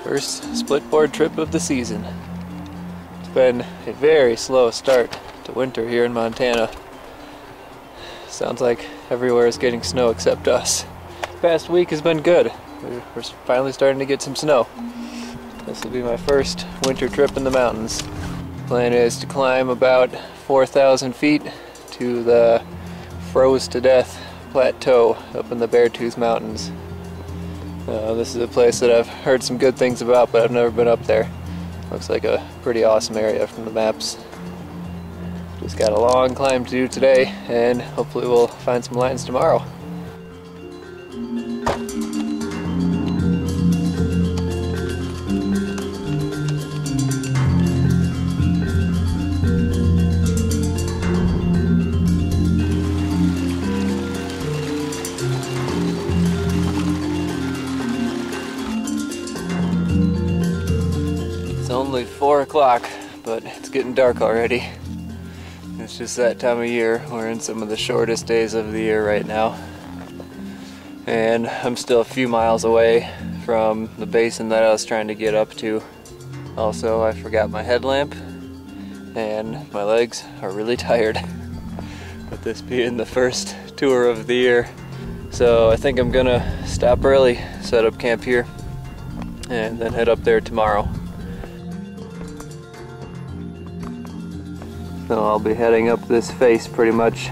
First splitboard trip of the season. It's been a very slow start to winter here in Montana. Sounds like everywhere is getting snow except us. Past week has been good. We're finally starting to get some snow. This will be my first winter trip in the mountains. Plan is to climb about 4,000 feet to the froze to death plateau up in the Beartooth Mountains. This is a place that I've heard some good things about, but I've never been up there. Looks like a pretty awesome area from the maps. Just got a long climb to do today, and hopefully we'll find some lines tomorrow. Only 4 o'clock, but it's getting dark already. It's just that time of year. We're in some of the shortest days of the year right now. And I'm still a few miles away from the basin that I was trying to get up to. Also, I forgot my headlamp, and my legs are really tired. With this being the first tour of the year. So I think I'm gonna stop early, set up camp here, and then head up there tomorrow. So I'll be heading up this face pretty much.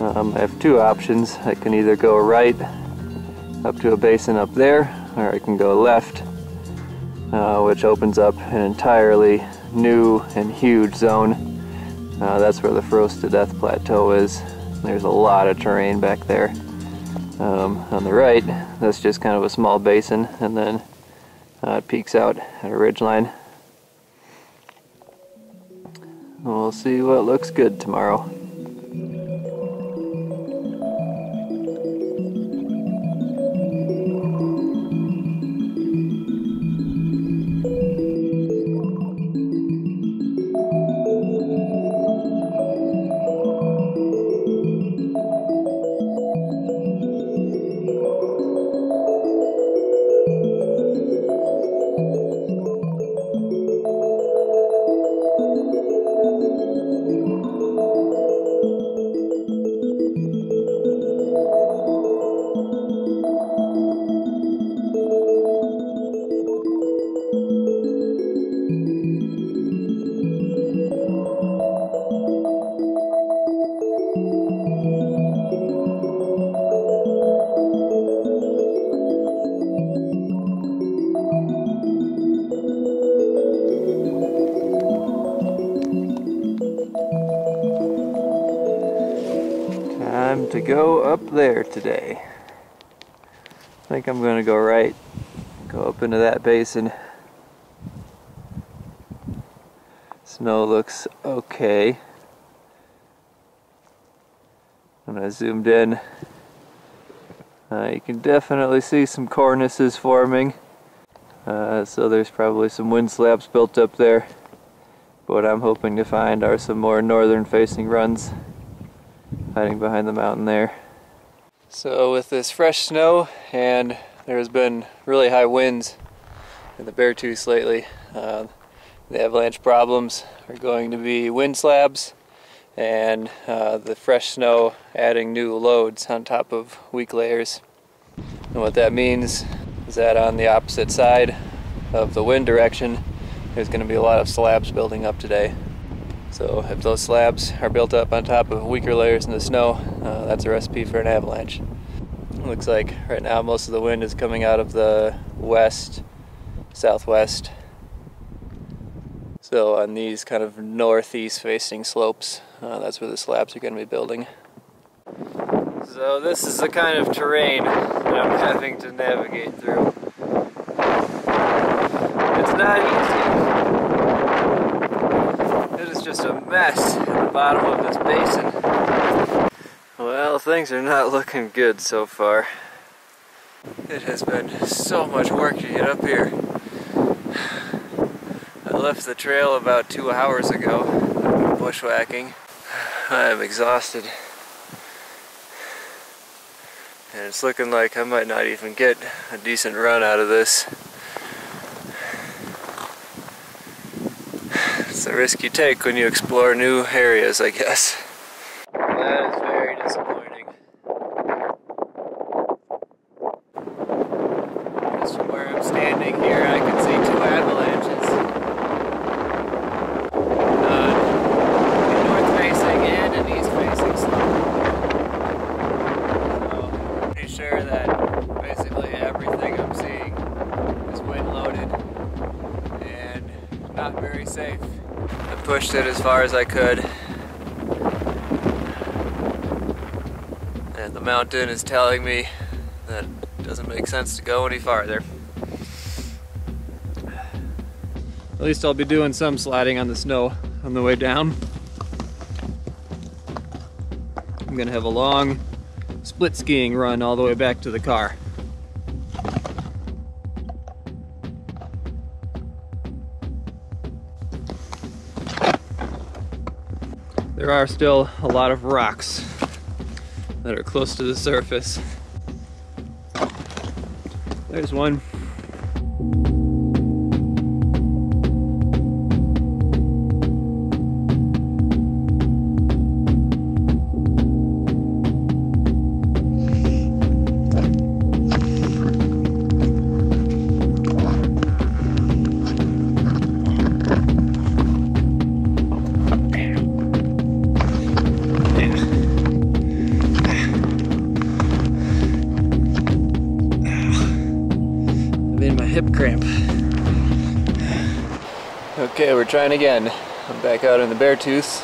I have two options. I can either go right up to a basin up there, or I can go left, which opens up an entirely new and huge zone. That's where the froze to death plateau is. There's a lot of terrain back there. On the right, that's just kind of a small basin, and then it peaks out at a ridgeline. We'll see what looks good tomorrow. Time to go up there today. I think I'm gonna go right, go up into that basin. Snow looks okay. When I zoomed in, you can definitely see some cornices forming. So there's probably some wind slabs built up there. But what I'm hoping to find are some more northern facing runs hiding behind the mountain there. So with this fresh snow, and there's been really high winds in the Beartooths lately, the avalanche problems are going to be wind slabs and the fresh snow adding new loads on top of weak layers. And what that means is that on the opposite side of the wind direction, there's going to be a lot of slabs building up today. So if those slabs are built up on top of weaker layers in the snow, that's a recipe for an avalanche. It looks like right now most of the wind is coming out of the west, southwest. So on these kind of northeast facing slopes, that's where the slabs are going to be building. So this is the kind of terrain that I'm having to navigate through. It's not easy. It is just a mess at the bottom of this basin. Well, things are not looking good so far. It has been so much work to get up here. I left the trail about 2 hours ago, bushwhacking. I am exhausted. And it's looking like I might not even get a decent run out of this. It's a risk you take when you explore new areas, I guess. That is very disappointing. Just from where I'm standing here, I can see two avalanches. North facing and an east facing slope. So, I'm pretty sure that basically everything I'm seeing is wind loaded and not very safe. I pushed it as far as I could, and the mountain is telling me that it doesn't make sense to go any farther. At least I'll be doing some sliding on the snow on the way down. I'm gonna have a long split skiing run all the way back to the car. There are still a lot of rocks that are close to the surface. There's one. Hip cramp. Okay, we're trying again. I'm back out in the Beartooths,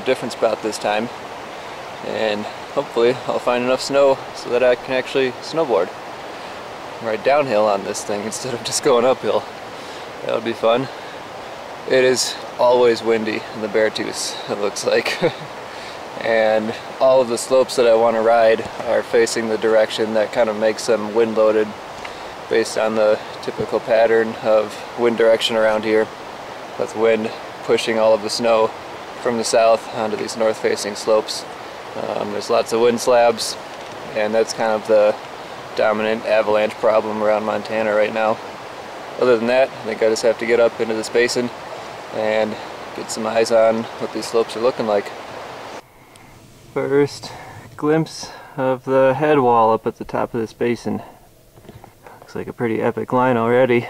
different spot this time, and hopefully I'll find enough snow so that I can actually snowboard. Ride downhill on this thing instead of just going uphill. That would be fun. It is always windy in the Beartooths, it looks like. And all of the slopes that I want to ride are facing the direction that kind of makes them wind loaded, based on the typical pattern of wind direction around here, with wind pushing all of the snow from the south onto these north-facing slopes. There's lots of wind slabs, and that's kind of the dominant avalanche problem around Montana right now. Other than that, I think I just have to get up into this basin and get some eyes on what these slopes are looking like. First glimpse of the head wall up at the top of this basin. Looks like a pretty epic line already.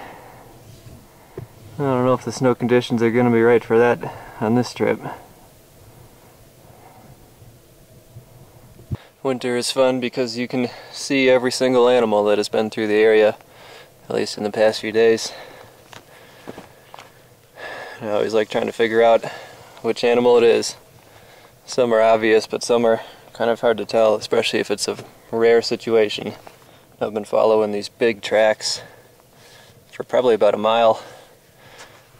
I don't know if the snow conditions are going to be right for that on this trip. Winter is fun because you can see every single animal that has been through the area, at least in the past few days. I always like trying to figure out which animal it is. Some are obvious, but some are kind of hard to tell, especially if it's a rare situation. I've been following these big tracks for probably about a mile,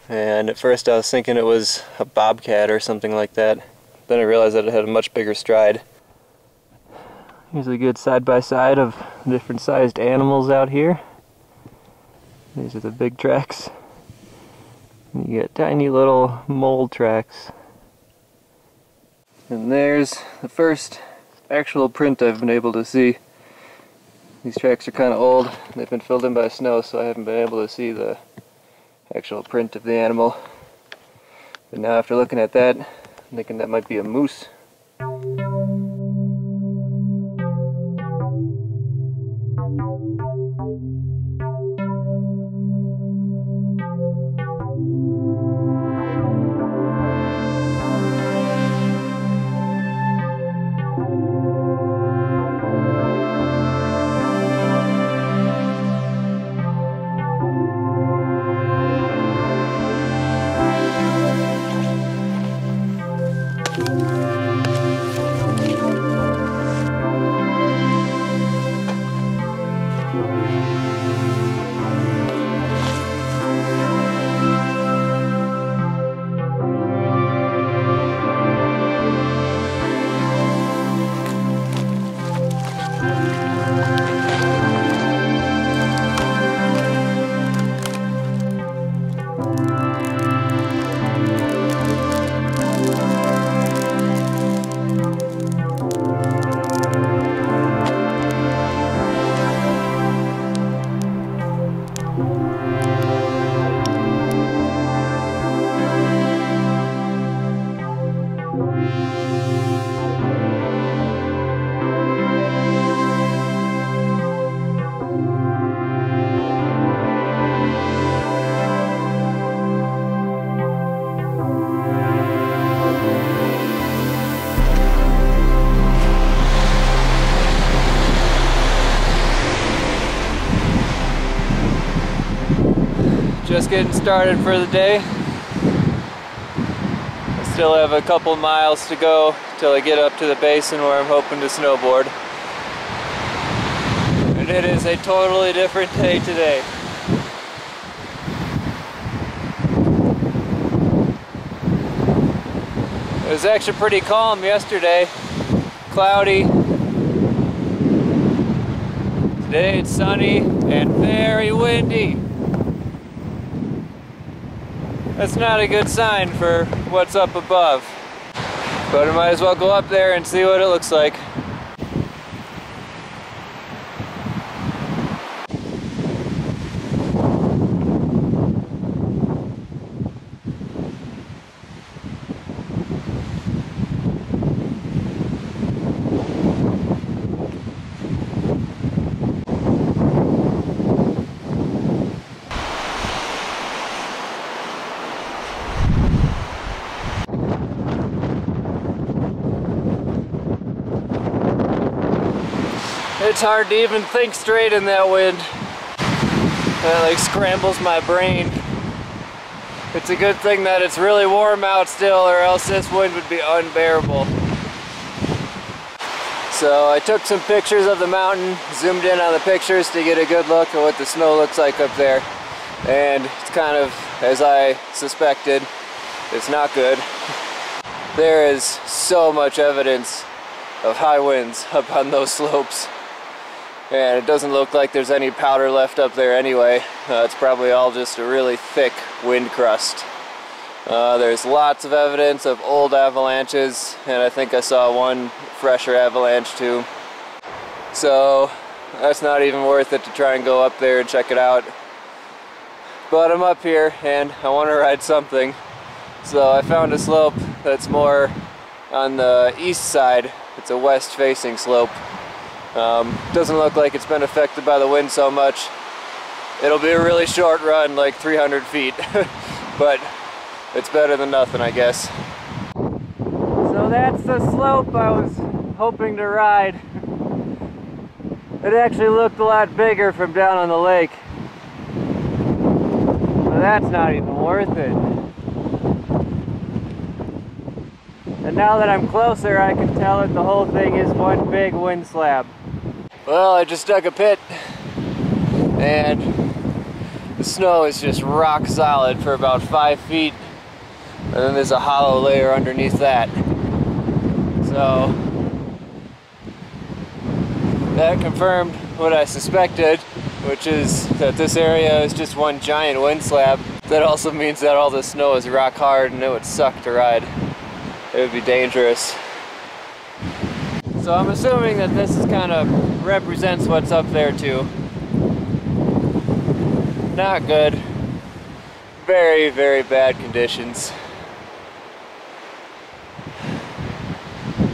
and at first I was thinking it was a bobcat or something like that. Then I realized that it had a much bigger stride. Here's a good side-by-side of different sized animals out here. These are the big tracks. You get tiny little mole tracks. And there's the first actual print I've been able to see. These tracks are kind of old. They've been filled in by snow, so I haven't been able to see the actual print of the animal. But now after looking at that, I'm thinking that might be a moose. Just getting started for the day. I still have a couple miles to go till I get up to the basin where I'm hoping to snowboard. And it is a totally different day today. It was actually pretty calm yesterday. Cloudy. Today it's sunny and very windy. That's not a good sign for what's up above. But I might as well go up there and see what it looks like. It's hard to even think straight in that wind. That like scrambles my brain. It's a good thing that it's really warm out still, or else this wind would be unbearable. So I took some pictures of the mountain, zoomed in on the pictures to get a good look at what the snow looks like up there. And it's kind of, as I suspected, it's not good. There is so much evidence of high winds up on those slopes. And it doesn't look like there's any powder left up there anyway. It's probably all just a really thick wind crust. There's lots of evidence of old avalanches, and I think I saw one fresher avalanche too. So that's not even worth it to try and go up there and check it out. But I'm up here and I want to ride something. So I found a slope that's more on the east side. It's a west facing slope. Doesn't look like it's been affected by the wind so much. It'll be a really short run, like 300 feet, but it's better than nothing, I guess. So that's the slope I was hoping to ride. It actually looked a lot bigger from down on the lake. But that's not even worth it. And now that I'm closer, I can tell that the whole thing is one big wind slab. Well, I just dug a pit, and the snow is just rock solid for about 5 feet, and then there's a hollow layer underneath that. So that confirmed what I suspected, which is that this area is just one giant wind slab. That also means that all the snow is rock hard and it would suck to ride. It would be dangerous. So I'm assuming that this is kind of represents what's up there too. Not good. Very, very bad conditions.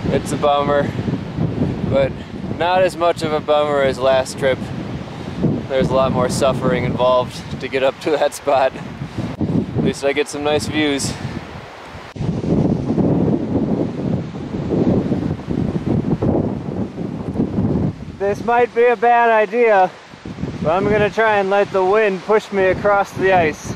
It's a bummer, but not as much of a bummer as last trip. There's a lot more suffering involved to get up to that spot. At least I get some nice views. This might be a bad idea, but I'm gonna try and let the wind push me across the ice.